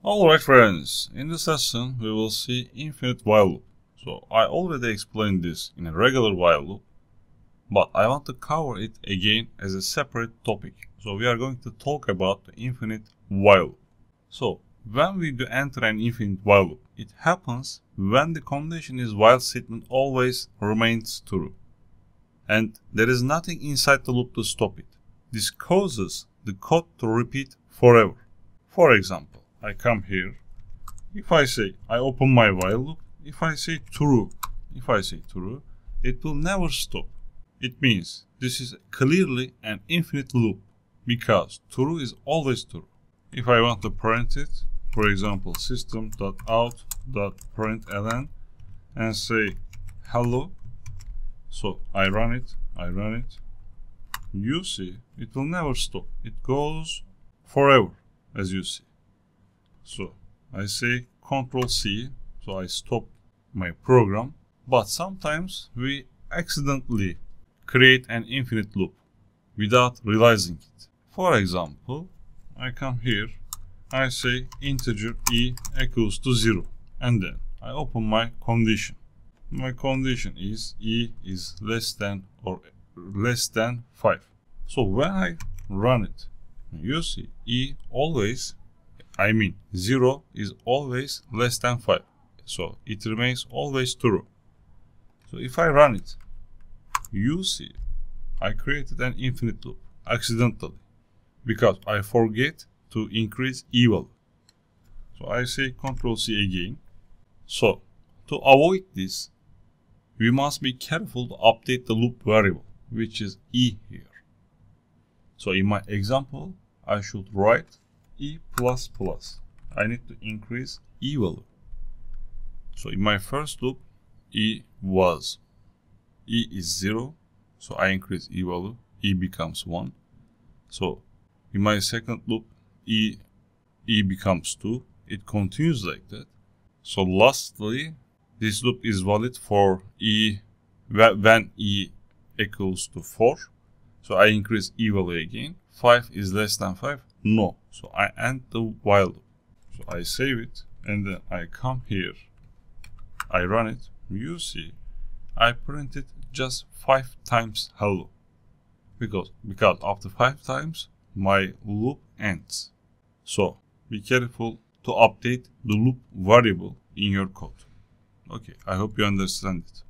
Alright friends, in this lesson we will see infinite while loop. So I already explained this in a regular while loop, but I want to cover it again as a separate topic. So we are going to talk about the infinite while loop. So when we do enter an infinite while loop, it happens when the condition is while statement always remains true. And there is nothing inside the loop to stop it. This causes the code to repeat forever. For example, I come here. If I say I open my while loop, if I say true, it will never stop. It means this is clearly an infinite loop because true is always true. If I want to print it, for example, system.out.println and say hello, so I run it, you see it will never stop. It goes forever, as you see. So I say Ctrl C, so I stop my program. But sometimes we accidentally create an infinite loop without realizing it. For example, I come here, I say integer e equals to 0, and then I open my condition. My condition is e is less than or less than 5. So when I run it, you see 0 is always less than 5. So it remains always true. So if I run it, you see I created an infinite loop accidentally because I forget to increase e value. So I say Ctrl C again. So to avoid this, we must be careful to update the loop variable, which is e here. So in my example, I should write e++. I need to increase e value. So in my first loop, e is 0. So I increase e value, e becomes 1. So in my second loop, e becomes 2. It continues like that. So lastly, this loop is valid for when e equals to 4. So I increase e value again. 5 is less than 5. No. So I end the while loop. So I save it and then I come here. I run it. You see, I printed just 5 times hello. Because after 5 times, my loop ends. So be careful to update the loop variable in your code. Okay, I hope you understand it.